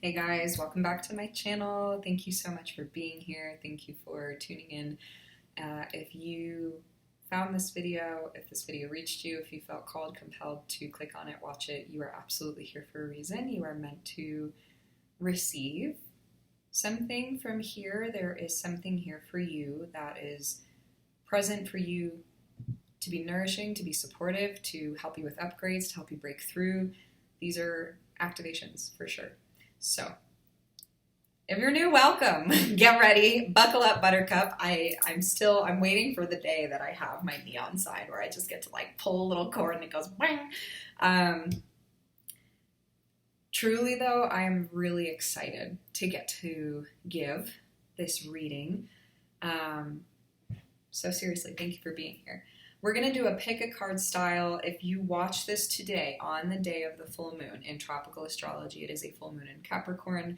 Hey guys, welcome back to my channel. Thank you so much for being here. Thank you for tuning in. If you found this video, if this video reached you, if you felt called, compelled to click on it, watch it, you are absolutely here for a reason. You are meant to receive something from here. There is something here for you that is present for you to be nourishing, to be supportive, to help you with upgrades, to help you break through. These are activations for sure. So, if you're new, welcome. Get ready. Buckle up, Buttercup. I'm waiting for the day that I have my neon sign where I just get to like pull a little cord and it goes bang. Truly though, I am really excited to get to give this reading. So seriously, thank you for being here. We're going to do a pick a card style. If you watch this today on the day of the full moon in tropical astrology, it is a full moon in Capricorn.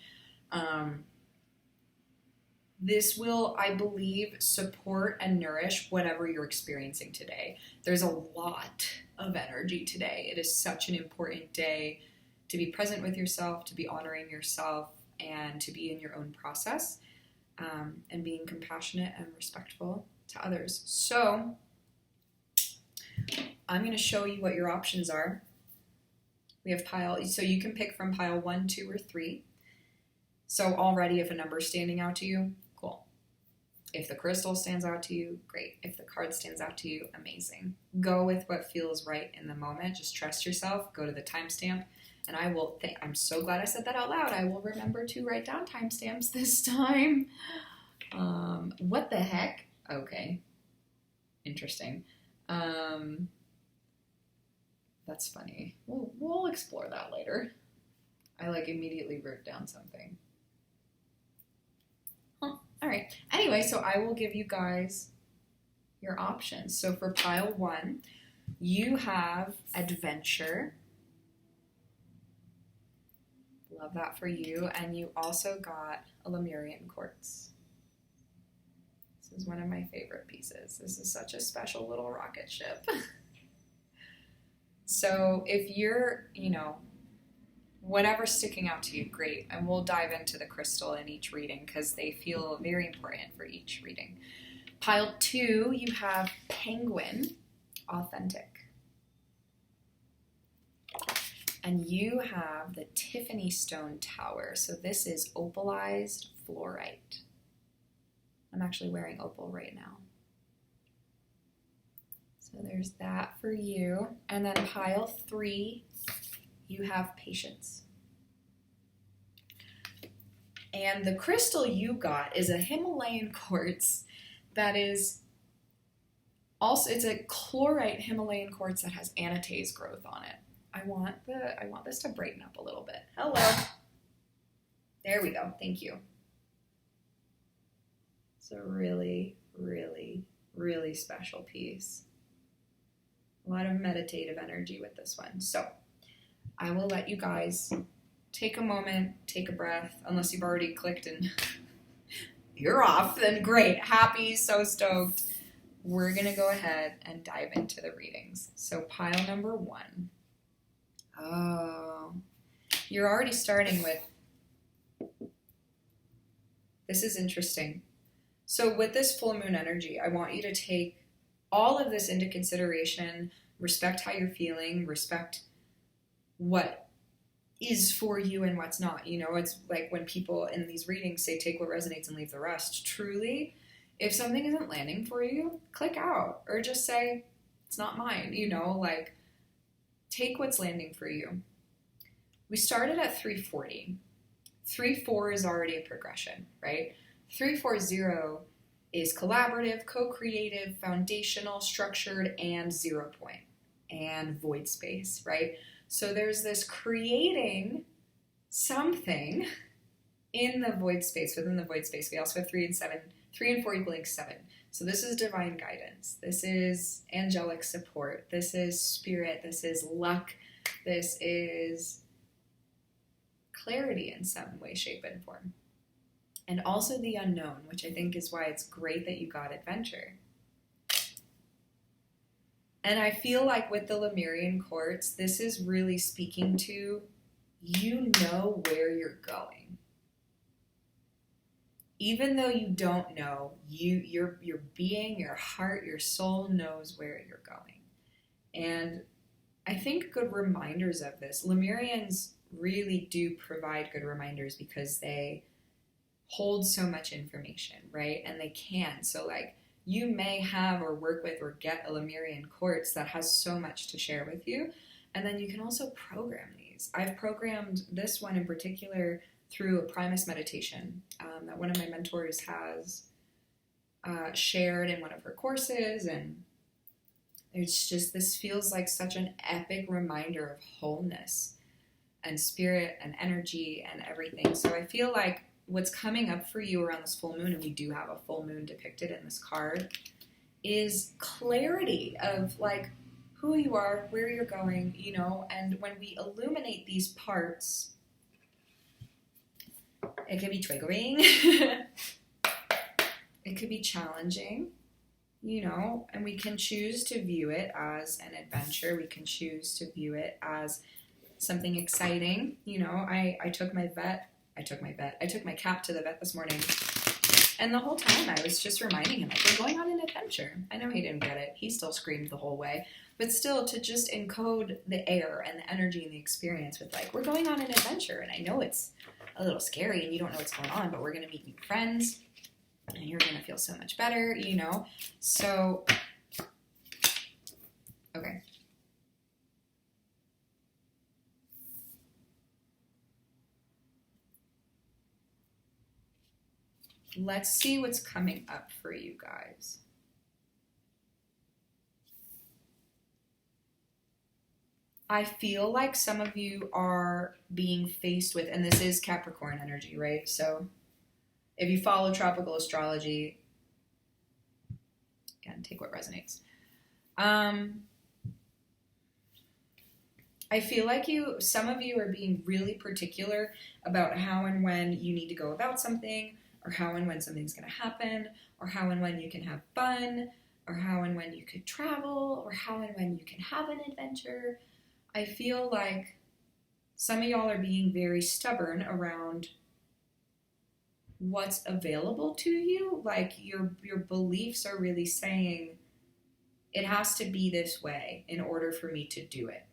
This will, I believe, support and nourish whatever you're experiencing today. There's a lot of energy today. It is such an important day to be present with yourself, to be honoring yourself, and to be in your own process, and being compassionate and respectful to others. So I'm going to show you what your options are. We have so you can pick from pile 1, 2, or 3. So already if a number is standing out to you, cool. If the crystal stands out to you, great. If the card stands out to you, amazing. Go with what feels right in the moment. Just trust yourself. Go to the timestamp. And I'm so glad I said that out loud. I will remember to write down timestamps this time. What the heck? Okay. Interesting. That's funny. We'll explore that later. I immediately wrote down something. Huh. All right. Anyway, so I will give you guys your options. So for pile 1, you have adventure. Love that for you. And you also got a Lemurian quartz. This is one of my favorite pieces. This is such a special little rocket ship. So if you're, whatever's sticking out to you, great. And we'll dive into the crystal in each reading because they feel very important for each reading. Pile 2, you have penguin, authentic. And you have the Tiffany stone tower. So this is opalized fluorite. I'm actually wearing opal right now. So there's that for you. And then pile 3, you have patience. And the crystal you got is a Himalayan quartz that is also, it's a chlorite Himalayan quartz that has anatase growth on it. I want this to brighten up a little bit. Hello. There we go. Thank you. It's a really, really, really special piece. A lot of meditative energy with this one. So I will let you guys take a moment, take a breath, unless you've already clicked and you're off, then great. Happy, so stoked. We're going to go ahead and dive into the readings. So pile number 1. Oh, you're already starting with, this is interesting. So with this full moon energy, I want you to take all of this into consideration, respect how you're feeling, respect what is for you and what's not. It's like when people in these readings say, take what resonates and leave the rest. Truly, if something isn't landing for you, click out or just say, it's not mine, take what's landing for you. We started at 340. 3-4 is already a progression, right? 3-4-0 is collaborative, co-creative, foundational, structured, and 0 point, and void space, right? So there's this creating something in the void space, within the void space. We also have 3 and 4 equaling 7. So this is divine guidance. This is angelic support. This is spirit. This is luck. This is clarity in some way, shape, and form. And also the unknown, which I think is why it's great that you got adventure. And I feel like with the Lemurian quartz, this is really speaking to you know where you're going. Even though you don't know, your being, your heart, your soul knows where you're going. And I think good reminders of this, Lemurians really do provide good reminders because they hold so much information, right? And they can. So like you may have or work with or get a Lemurian quartz that has so much to share with you. And then you can also program these. I've programmed this one in particular through a Primus meditation that one of my mentors has shared in one of her courses. And it's just, this feels like such an epic reminder of wholeness and spirit and energy and everything. So I feel like what's coming up for you around this full moon, and we do have a full moon depicted in this card, is clarity of like who you are, where you're going, you know. And when we illuminate these parts, it could be triggering. It could be challenging, you know, and we can choose to view it as an adventure. We can choose to view it as something exciting. You know, I took my cat to the vet this morning, and the whole time I was just reminding him, like, we're going on an adventure. I know he didn't get it. He still screamed the whole way. But still, to just encode the air and the energy and the experience with, like, we're going on an adventure. And I know it's a little scary and you don't know what's going on, but we're going to meet new friends and you're going to feel so much better, you know? So, okay. Let's see what's coming up for you guys. I feel like some of you are being faced with, and this is Capricorn energy, right? So if you follow tropical astrology, again, take what resonates. I feel like some of you are being really particular about how and when you need to go about something, or how and when something's going to happen, or how and when you can have fun, or how and when you could travel, or how and when you can have an adventure. I feel like some of y'all are being very stubborn around what's available to you. Like your beliefs are really saying it has to be this way in order for me to do it.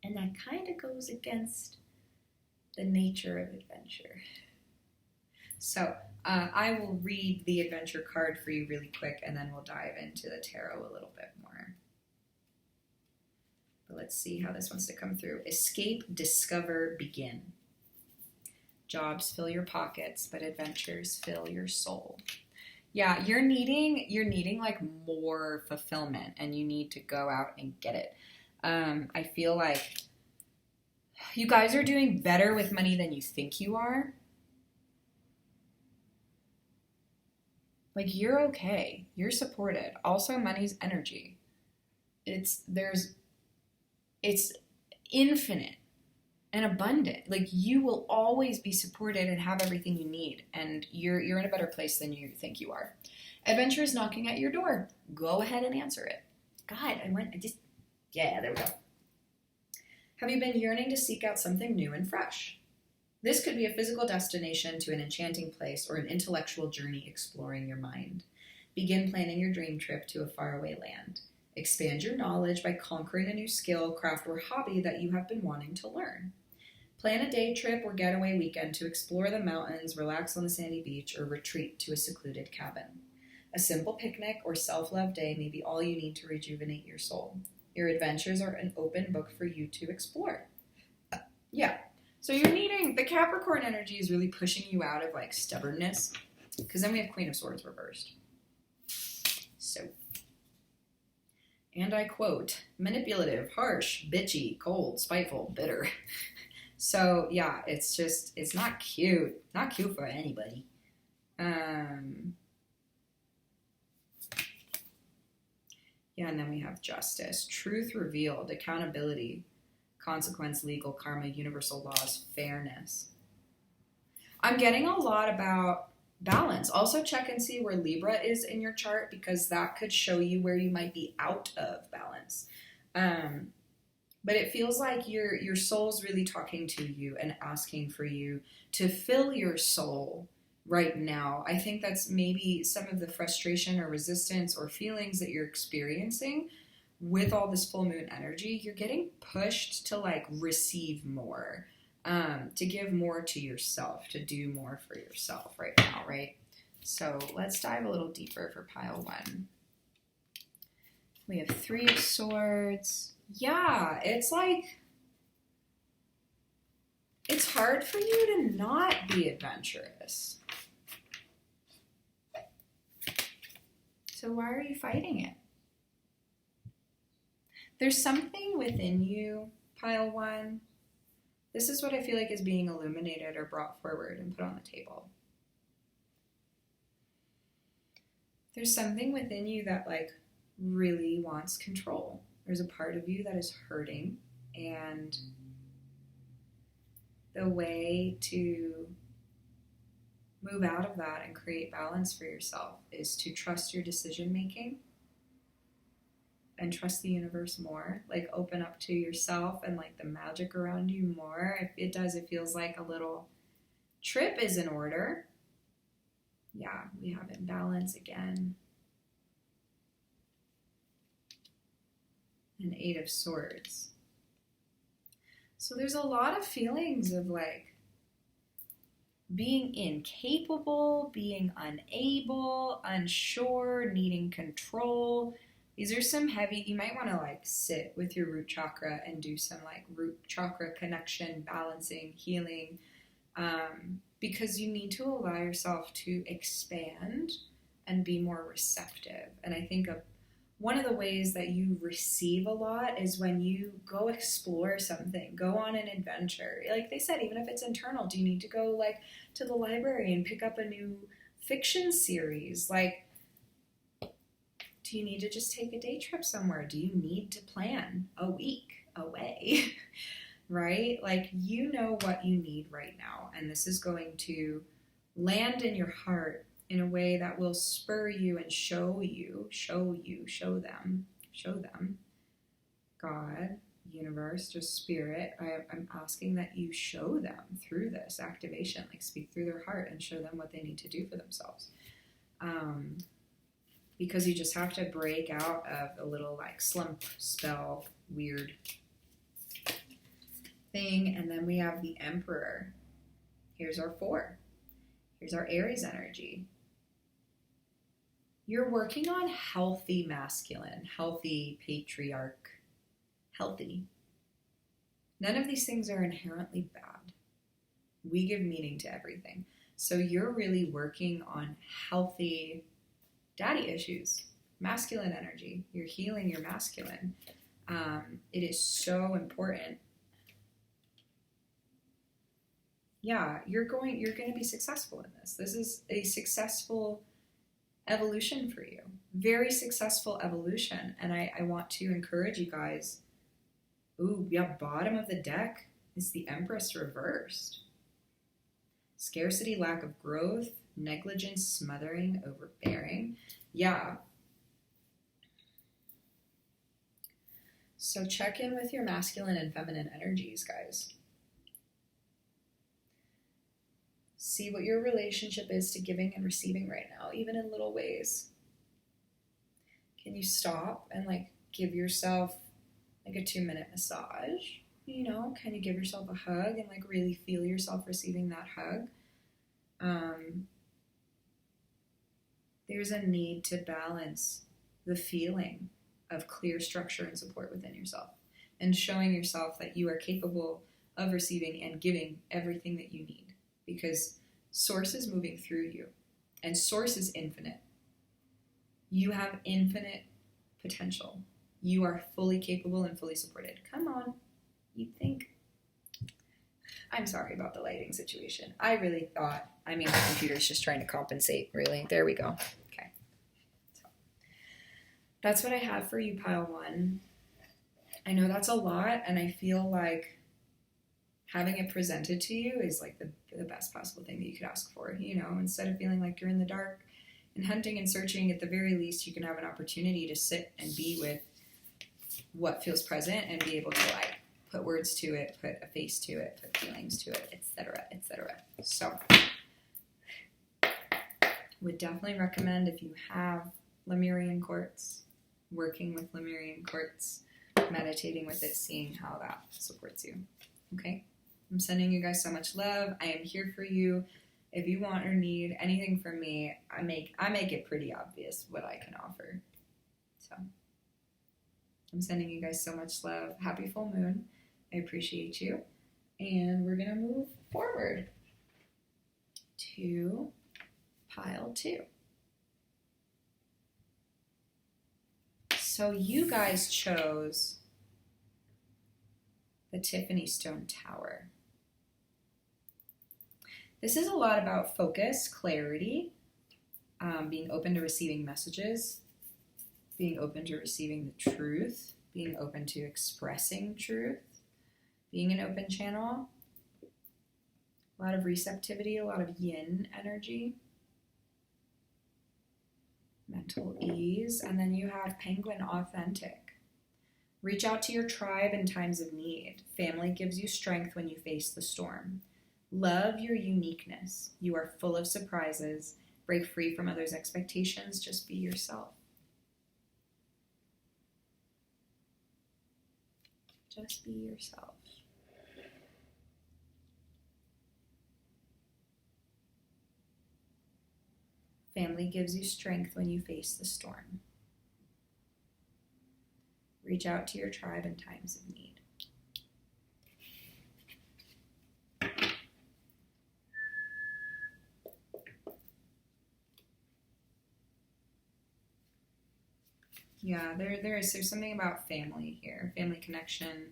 And that kind of goes against the nature of adventure. So I will read the adventure card for you really quick, and then we'll dive into the tarot a little bit more. But let's see how this wants to come through. Escape, discover, begin. Jobs fill your pockets, but adventures fill your soul. Yeah, you're needing like more fulfillment, and you need to go out and get it. I feel like you guys are doing better with money than you think you are. Like, you're okay. You're supported. Also, money's energy. It's infinite and abundant. Like, you will always be supported and have everything you need. And you're in a better place than you think you are. Adventure is knocking at your door. Go ahead and answer it. God, yeah, there we go. Have you been yearning to seek out something new and fresh? This could be a physical destination to an enchanting place or an intellectual journey exploring your mind. Begin planning your dream trip to a faraway land. Expand your knowledge by conquering a new skill, craft, or hobby that you have been wanting to learn. Plan a day trip or getaway weekend to explore the mountains, relax on the sandy beach, or retreat to a secluded cabin. A simple picnic or self-love day may be all you need to rejuvenate your soul. Your adventures are an open book for you to explore. Yeah. So you're needing, the Capricorn energy is really pushing you out of like stubbornness, because then we have Queen of Swords reversed. So, and I quote, manipulative, harsh, bitchy, cold, spiteful, bitter. So yeah, it's not cute. Not cute for anybody. Yeah, and then we have justice, truth revealed, accountability, consequence, legal, karma, universal laws, fairness. I'm getting a lot about balance. Also check and see where Libra is in your chart, because that could show you where you might be out of balance. But it feels like your soul's really talking to you and asking for you to fill your soul right now. I think that's maybe some of the frustration or resistance or feelings that you're experiencing with all this full moon energy. You're getting pushed to like receive more, to give more to yourself, to do more for yourself right now, right? So let's dive a little deeper for pile 1. We have 3 of Swords. Yeah, it's like, it's hard for you to not be adventurous. So why are you fighting it? There's something within you, pile 1. This is what I feel like is being illuminated or brought forward and put on the table. There's something within you that like really wants control. There's a part of you that is hurting, and the way to move out of that and create balance for yourself is to trust your decision making and trust the universe more. Like open up to yourself and like the magic around you more. It feels like a little trip is in order. Yeah, we have imbalance again. An 8 of Swords. So there's a lot of feelings of like being incapable, being unable, unsure, needing control. These are some heavy, you might want to like sit with your root chakra and do some like root chakra connection, balancing, healing, because you need to allow yourself to expand and be more receptive. And I think one of the ways that you receive a lot is when you go explore something, go on an adventure. Like they said, even if it's internal, do you need to go like to the library and pick up a new fiction series? Like, do you need to just take a day trip somewhere? Do you need to plan a week away? Right? Like, you know what you need right now. And this is going to land in your heart in a way that will spur you and show them, God, universe, just spirit. I'm asking that you show them through this activation, like speak through their heart and show them what they need to do for themselves. Because you just have to break out of a little like slump spell weird thing. And then we have the Emperor. Here's our 4. Here's our Aries energy. You're working on healthy masculine, healthy patriarch, healthy. None of these things are inherently bad. We give meaning to everything. So you're really working on healthy daddy issues, masculine energy. You're healing your masculine. It is so important. Yeah, you're going to be successful in this. This is a successful evolution for you. Very successful evolution. And I want to encourage you guys. Ooh, yeah, bottom of the deck is the Empress reversed. Scarcity, lack of growth, negligence, smothering, overbearing. Yeah. So check in with your masculine and feminine energies, guys. See what your relationship is to giving and receiving right now, even in little ways. Can you stop and like give yourself like a 2-minute massage? You know, can you give yourself a hug and like really feel yourself receiving that hug? There's a need to balance the feeling of clear structure and support within yourself and showing yourself that you are capable of receiving and giving everything that you need. Because source is moving through you, and source is infinite. You have infinite potential. You are fully capable and fully supported. Come on, you think. I'm sorry about the lighting situation. I really thought, my computer's just trying to compensate, really. There we go. Okay. So, that's what I have for you, pile 1. I know that's a lot, and I feel like having it presented to you is like the best possible thing that you could ask for. You know, instead of feeling like you're in the dark and hunting and searching, at the very least, you can have an opportunity to sit and be with what feels present and be able to like put words to it, put a face to it, put feelings to it, etc., etc. So, would definitely recommend, if you have Lemurian quartz, working with Lemurian quartz, meditating with it, seeing how that supports you. Okay? I'm sending you guys so much love. I am here for you. If you want or need anything from me, I make it pretty obvious what I can offer. So, I'm sending you guys so much love. Happy full moon. I appreciate you. And we're going to move forward to pile 2. So you guys chose the Tiffany Stone Tower. This is a lot about focus, clarity, being open to receiving messages, being open to receiving the truth, being open to expressing truth, being an open channel, a lot of receptivity, a lot of yin energy, mental ease, and then you have Penguin Authentic. Reach out to your tribe in times of need. Family gives you strength when you face the storm. Love your uniqueness. You are full of surprises. Break free from others' expectations. Just be yourself. Just be yourself. Family gives you strength when you face the storm. Reach out to your tribe in times of need. Yeah, there's something about family here, family connection,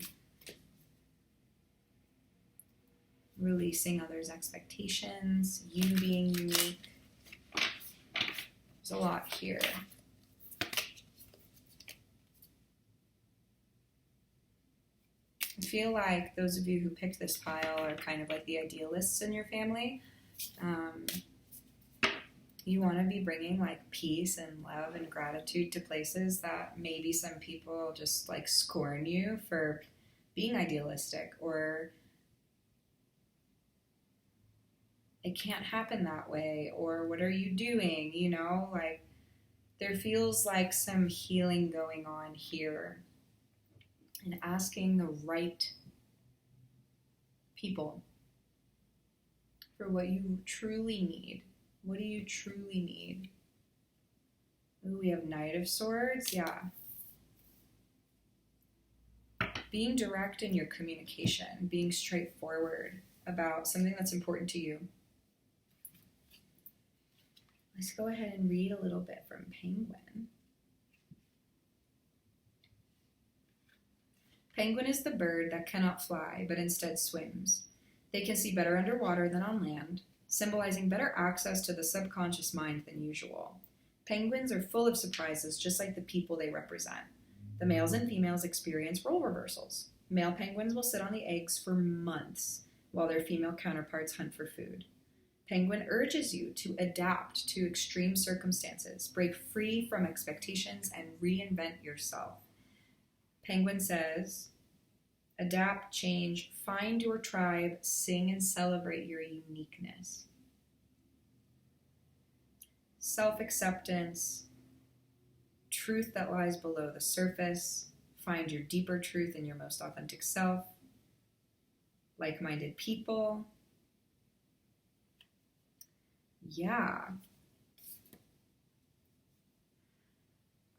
releasing others' expectations, you being unique. There's a lot here. I feel like those of you who picked this pile are kind of like the idealists in your family. You want to be bringing like peace and love and gratitude to places that maybe some people just like scorn you for being idealistic, or it can't happen that way, or what are you doing, you know, like there feels like some healing going on here, and asking the right people for what you truly need. What do you truly need? Ooh, we have Knight of Swords, yeah. Being direct in your communication, being straightforward about something that's important to you. Let's go ahead and read a little bit from Penguin. Penguin is the bird that cannot fly, but instead swims. They can see better underwater than on land, symbolizing better access to the subconscious mind than usual. Penguins are full of surprises, just like the people they represent. The males and females experience role reversals. Male penguins will sit on the eggs for months, while their female counterparts hunt for food. Penguin urges you to adapt to extreme circumstances, break free from expectations, and reinvent yourself. Penguin says, adapt, change, find your tribe, sing and celebrate your uniqueness. Self-acceptance, truth that lies below the surface, find your deeper truth in your most authentic self, like-minded people. Yeah.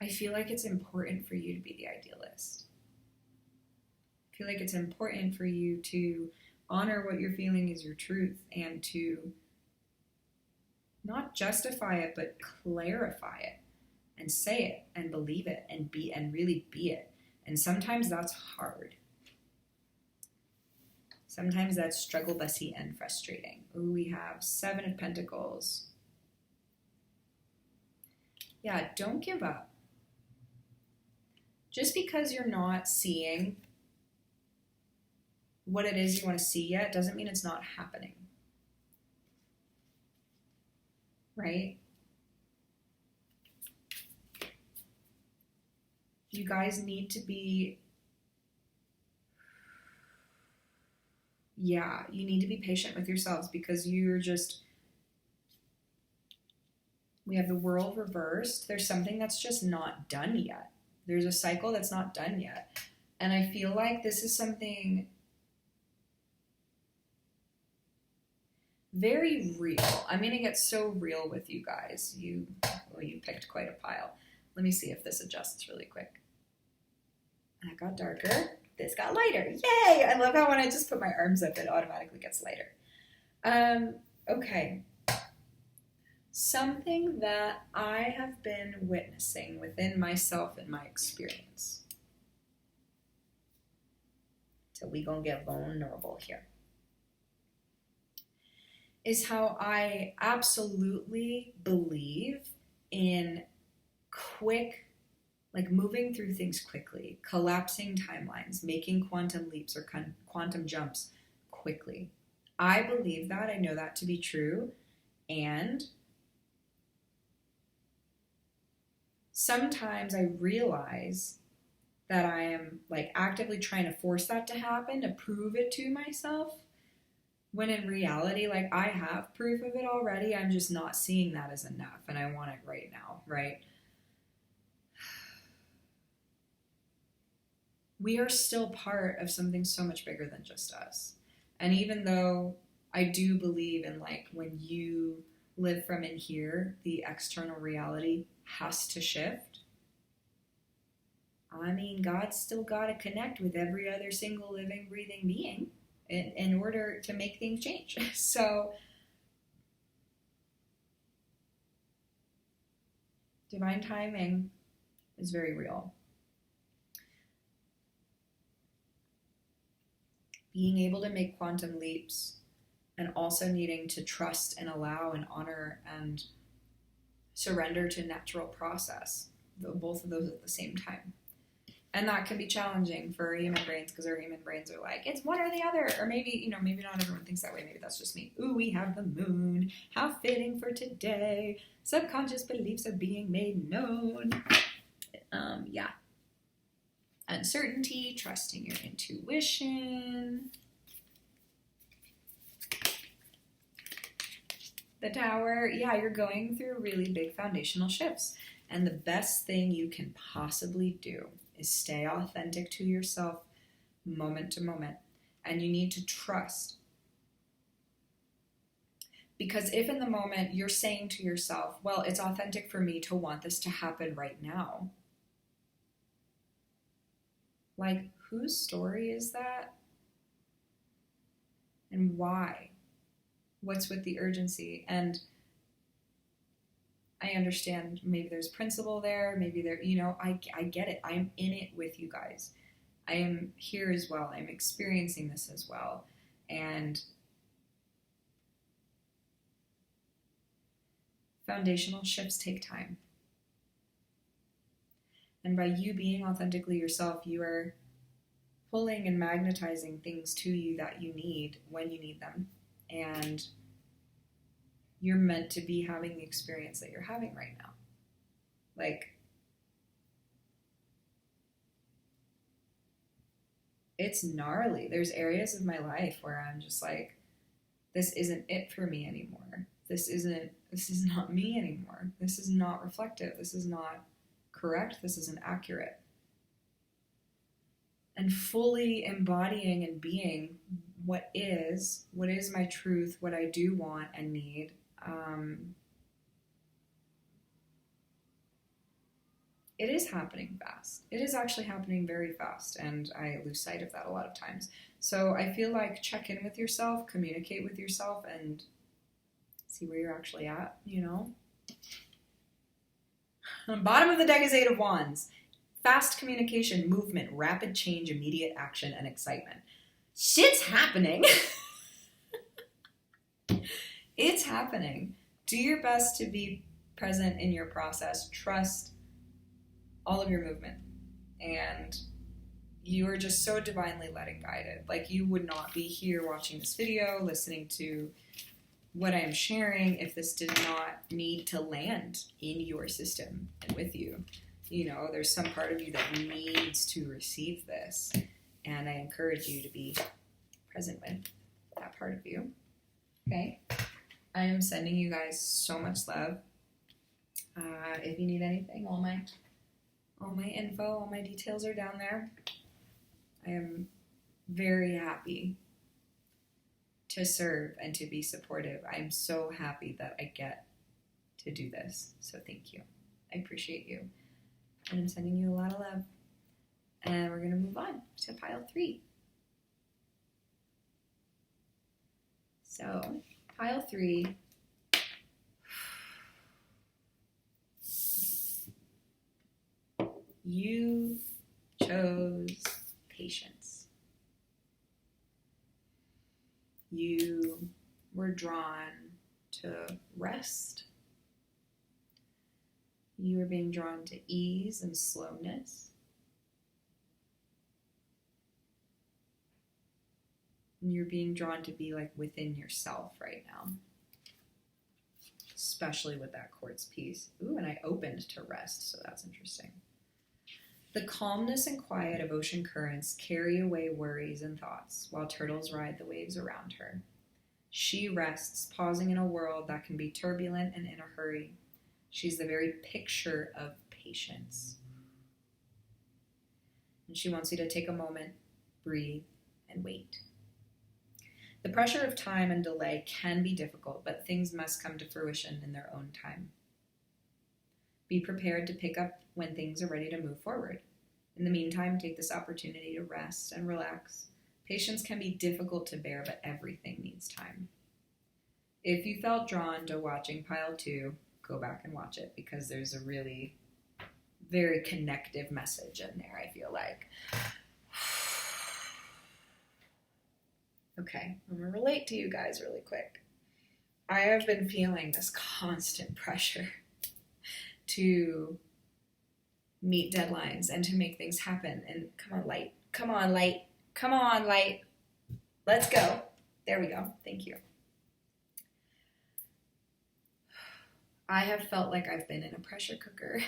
I feel like it's important for you to be the idealist. I feel like it's important for you to honor what you're feeling is your truth, and to not justify it, but clarify it and say it and believe it and really be it. And sometimes that's hard. Sometimes that's struggle bussy and frustrating. Ooh, we have 7 of Pentacles. Yeah, don't give up. Just because you're not seeing what it is you want to see yet doesn't mean it's not happening. Right? You guys need to be yeah, you need to be patient with yourselves because we have the world reversed. There's something that's just not done yet. There's a cycle that's not done yet. And I feel like this is something very real. I'm going to get so real with you guys. You picked quite a pile. Let me see if this adjusts really quick. That got darker. This got lighter. Yay! I love how when I just put my arms up, it automatically gets lighter. Okay. Something that I have been witnessing within myself and my experience. So we gonna get vulnerable here. Is how I absolutely believe in quick, like moving through things quickly, collapsing timelines, making quantum leaps or quantum jumps quickly. I believe that. I know that to be true. And sometimes I realize that I am like actively trying to force that to happen, to prove it to myself. When in reality, like I have proof of it already. I'm just not seeing that as enough. And I want it right now, right? We are still part of something so much bigger than just us. And even though I do believe in like when you live from in here, the external reality has to shift. I mean, God's still got to connect with every other single living, breathing being in order to make things change. So divine timing is very real. Being able to make quantum leaps and also needing to trust and allow and honor and surrender to natural process, both of those at the same time. And that can be challenging for our human brains because our human brains are like, it's one or the other. Or maybe, maybe not everyone thinks that way. Maybe that's just me. Ooh, we have the moon. How fitting for today. Subconscious beliefs are being made known. Yeah. Uncertainty, trusting your intuition. The Tower, yeah, you're going through really big foundational shifts. And the best thing you can possibly do is stay authentic to yourself moment to moment. And you need to trust. Because if in the moment you're saying to yourself, well, it's authentic for me to want this to happen right now. Like, whose story is that? And why? What's with the urgency? And I understand maybe there's principle there, maybe there, I get it. I'm in it with you guys. I am here as well. I'm experiencing this as well. And foundational shifts take time. And by you being authentically yourself, you are pulling and magnetizing things to you that you need when you need them. And you're meant to be having the experience that you're having right now. Like, it's gnarly. There's areas of my life where I'm just like, this isn't it for me anymore. This is not me anymore. This is not reflective. This is not correct. This isn't accurate. And fully embodying and being what is my truth, what I do want and need. It is happening fast. It is actually happening very fast, and I lose sight of that a lot of times. So I feel like check in with yourself, communicate with yourself, and see where you're actually at, Bottom of the deck is 8 of Wands. Fast communication, movement, rapid change, immediate action, and excitement. Shit's happening. It's happening. Do your best to be present in your process. Trust all of your movement. And you are just so divinely led and guided. Like, you would not be here watching this video, listening to what I'm sharing if this did not need to land in your system and with you. There's some part of you that needs to receive this. And I encourage you to be present with. that part of you. Okay? I am sending you guys so much love. If you need anything, all my info, all my details are down there. I am very happy to serve and to be supportive. I am so happy that I get to do this. So thank you. I appreciate you. And I'm sending you a lot of love. And we're going to move on to pile 3. So, pile 3. You chose patience. You were drawn to rest. You were being drawn to ease and slowness. And you're being drawn to be like within yourself right now. Especially with that quartz piece. Ooh, and I opened to rest, so that's interesting. The calmness and quiet of ocean currents carry away worries and thoughts, while turtles ride the waves around her. She rests, pausing in a world that can be turbulent and in a hurry. She's the very picture of patience. And she wants you to take a moment, breathe, and wait. The pressure of time and delay can be difficult, but things must come to fruition in their own time. Be prepared to pick up when things are ready to move forward. In the meantime, take this opportunity to rest and relax. Patience can be difficult to bear, but everything needs time. If you felt drawn to watching pile 2, go back and watch it, because there's a really very connective message in there, I feel like. Okay, I'm going to relate to you guys really quick. I have been feeling this constant pressure to meet deadlines and to make things happen. And come on, light. Come on, light. Come on, light. Let's go. There we go. Thank you. I have felt like I've been in a pressure cooker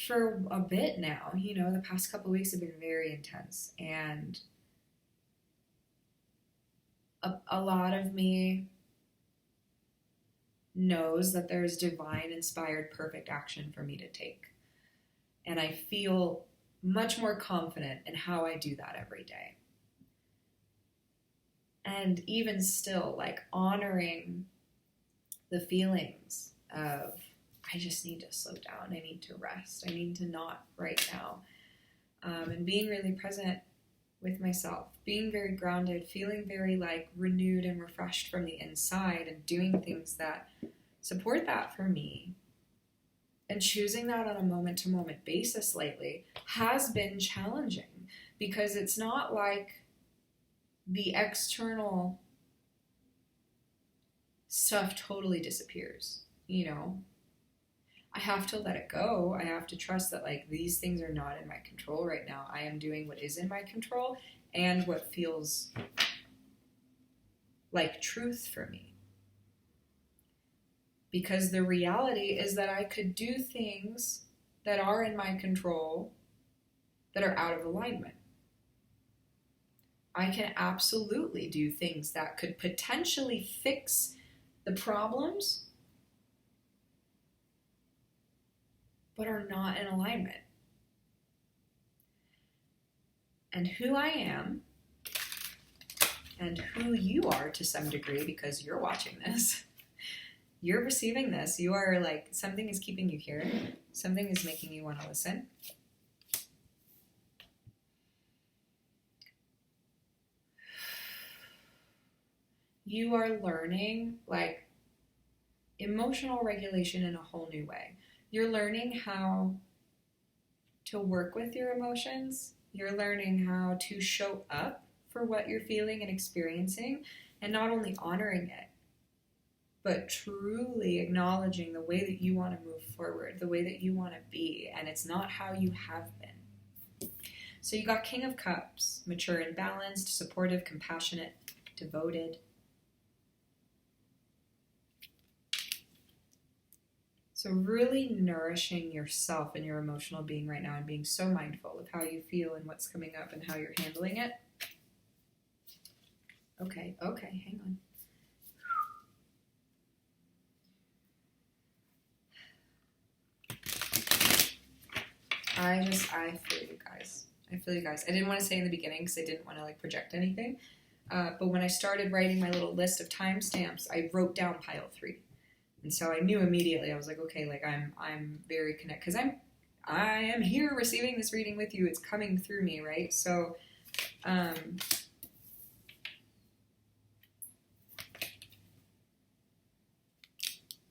for a bit now. You know, the past couple of weeks have been very intense, and a lot of me knows that there's divine inspired perfect action for me to take, and I feel much more confident in how I do that every day. And even still, like, honoring the feelings of, I just need to slow down, I need to rest, I need to not right now. And being really present with myself, being very grounded, feeling very like renewed and refreshed from the inside, and doing things that support that for me. And choosing that on a moment-to-moment basis lately has been challenging, because it's not like the external stuff totally disappears, you know? I have to let it go. I have to trust that, like, these things are not in my control right now. I am doing what is in my control and what feels like truth for me. Because the reality is that I could do things that are in my control that are out of alignment. I can absolutely do things that could potentially fix the problems, but are not in alignment. And who I am, and who you are to some degree, because you're watching this, you're receiving this, you are like, something is keeping you here, something is making you want to listen. You are learning, like, emotional regulation in a whole new way. You're learning how to work with your emotions. You're learning how to show up for what you're feeling and experiencing, and not only honoring it, but truly acknowledging the way that you want to move forward, the way that you want to be, and it's not how you have been. So you got King of Cups, mature and balanced, supportive, compassionate, devoted. So really nourishing yourself and your emotional being right now and being so mindful of how you feel and what's coming up and how you're handling it. Okay, hang on. I feel you guys. I feel you guys. I didn't want to say in the beginning because I didn't want to like project anything. But when I started writing my little list of timestamps, I wrote down pile 3. And so I knew immediately, I was like, okay, like I'm very connected because I am here receiving this reading with you. It's coming through me, right? So,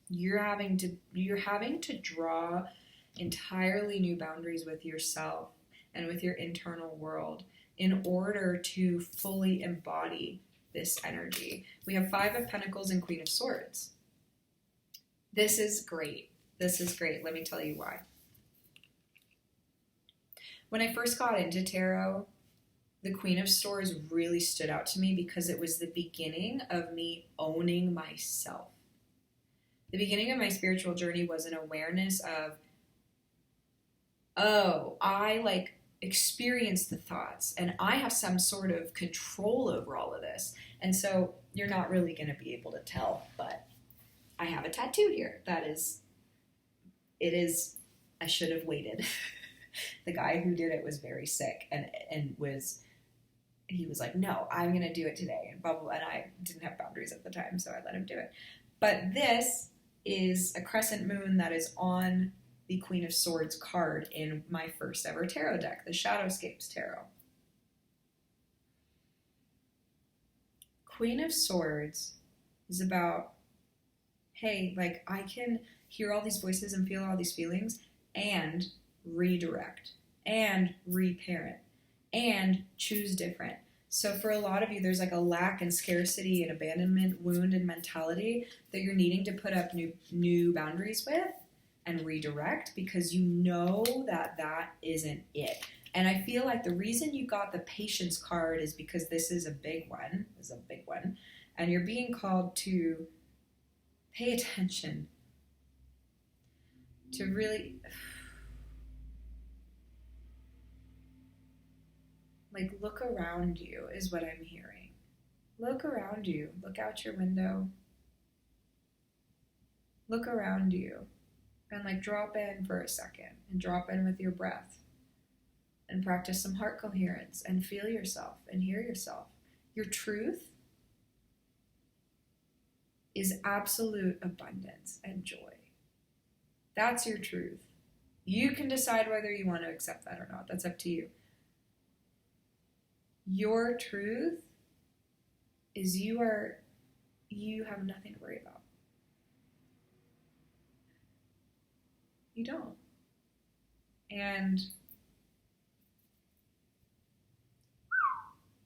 you're having to draw entirely new boundaries with yourself and with your internal world in order to fully embody this energy. We have 5 of Pentacles and Queen of Swords. This is great. This is great. Let me tell you why. When I first got into tarot, the Queen of Swords really stood out to me because it was the beginning of me owning myself. The beginning of my spiritual journey was an awareness of, oh, I like experience the thoughts and I have some sort of control over all of this. And so you're not really going to be able to tell, but I have a tattoo here. I should have waited. The guy who did it was very sick and he was like, no, I'm going to do it today. And blah, blah, blah. And I didn't have boundaries at the time, so I let him do it. But this is a crescent moon that is on the Queen of Swords card in my first ever tarot deck, the Shadowscapes Tarot. Queen of Swords is about, hey, like I can hear all these voices and feel all these feelings and redirect and reparent and choose different. So for a lot of you, there's like a lack and scarcity and abandonment, wound and mentality that you're needing to put up new boundaries with and redirect because you know that isn't it. And I feel like the reason you got the Patience card is because this is a big one. And you're being called to pay attention, to really like look around you is what I'm hearing. Look around you. Look out your window. Look around you and like drop in for a second and drop in with your breath and practice some heart coherence and feel yourself and hear yourself. Your truth is absolute abundance and joy. That's your truth. You can decide whether you want to accept that or not. That's up to you. Your truth is you have nothing to worry about. You don't. And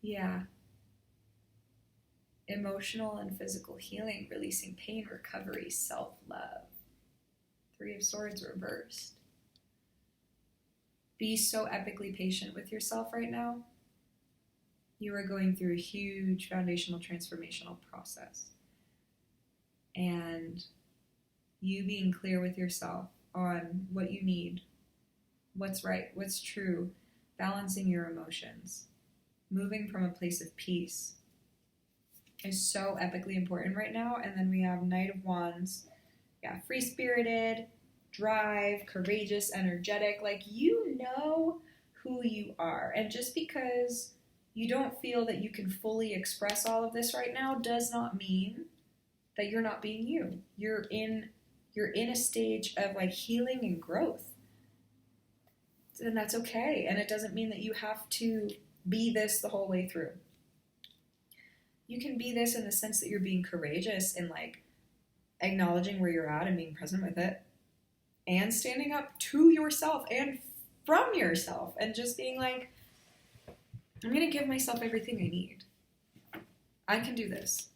yeah, emotional and physical healing, releasing pain, recovery, self-love. 3 of Swords reversed. Be so epically patient with yourself right now. You are going through a huge foundational transformational process. And you being clear with yourself on what you need, what's right, what's true, balancing your emotions, moving from a place of peace is so epically important right now. And then we have Knight of Wands. Yeah, free-spirited, drive, courageous, energetic. Like, you know who you are. And just because you don't feel that you can fully express all of this right now does not mean that you're not being you. You're in a stage of like healing and growth. And that's okay. And it doesn't mean that you have to be this the whole way through. You can be this in the sense that you're being courageous and like acknowledging where you're at and being present with it and standing up to yourself and from yourself and just being like, I'm going to give myself everything I need. I can do this.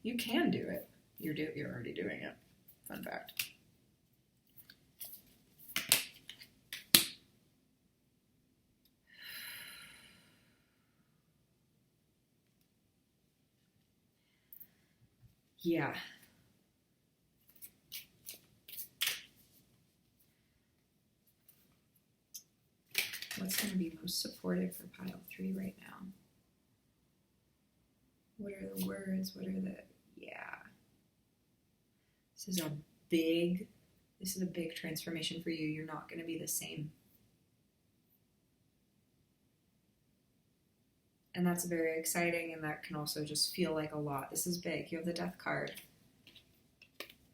You can do it. You're already doing it. Fun fact. Yeah. What's going to be most supportive for pile 3 right now? What are the words? What are the, yeah. This is a big transformation for you. You're not going to be the same. And that's very exciting, and that can also just feel like a lot. This is big. You have the Death card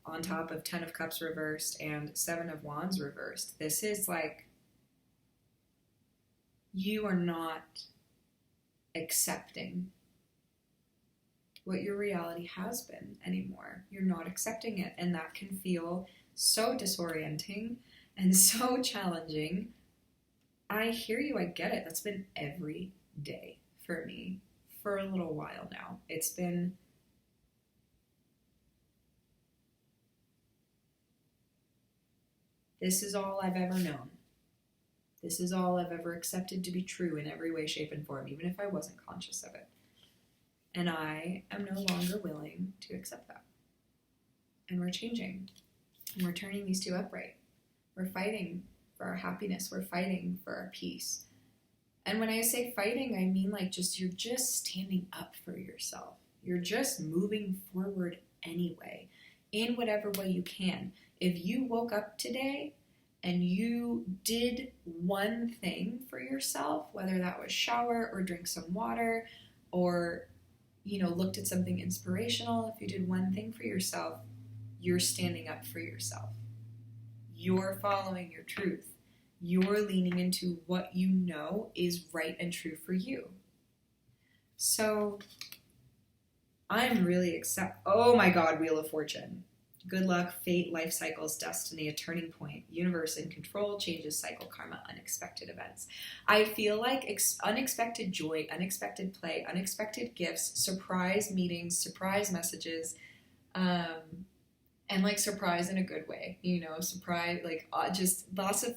on top of 10 of Cups reversed and 7 of Wands reversed. This is like, you are not accepting what your reality has been anymore. You're not accepting it, and that can feel so disorienting and so challenging. I hear you, I get it. That's been every day for me for a little while now. It's been this is all I've ever known. This is all I've ever accepted to be true in every way, shape, and form, even if I wasn't conscious of it. And I am no longer willing to accept that. And we're changing. And we're turning these two upright. We're fighting for our happiness. We're fighting for our peace. And when I say fighting, I mean like you're just standing up for yourself. You're just moving forward anyway, in whatever way you can. If you woke up today and you did one thing for yourself, whether that was shower or drink some water or, looked at something inspirational, if you did one thing for yourself, you're standing up for yourself. You're following your truth. You're leaning into what you know is right and true for you. So I'm really excited. Oh my God, Wheel of Fortune. Good luck, fate, life cycles, destiny, a turning point, universe in control, changes, cycle, karma, unexpected events. I feel like unexpected joy, unexpected play, unexpected gifts, surprise meetings, surprise messages, and like surprise in a good way, surprise, like just lots of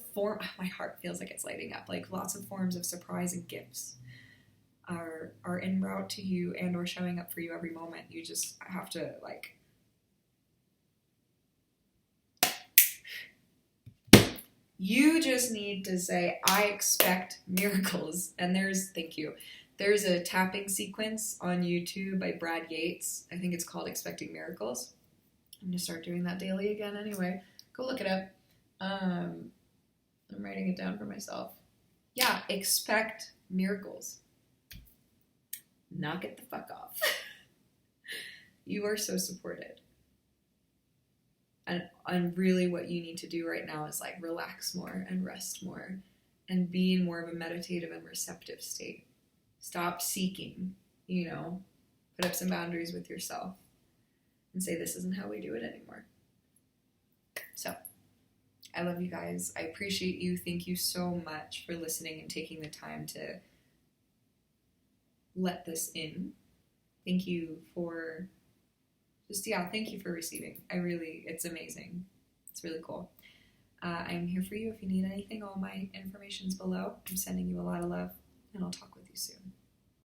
my heart feels like it's lighting up, like lots of forms of surprise and gifts are en route to you and or showing up for you every moment. You just have to you just need to say, I expect miracles. And thank you. There's a tapping sequence on YouTube by Brad Yates. I think it's called Expecting Miracles. I'm going to start doing that daily again anyway. Go look it up. I'm writing it down for myself. Yeah, expect miracles. Knock it the fuck off. You are so supported. And really what you need to do right now is like relax more and rest more and be in more of a meditative and receptive state. Stop seeking, put up some boundaries with yourself and say, this isn't how we do it anymore. So I love you guys. I appreciate you. Thank you so much for listening and taking the time to let this in. Thank you for thank you for receiving. It's amazing. It's really cool. I'm here for you if you need anything. All my information's below. I'm sending you a lot of love, and I'll talk with you soon.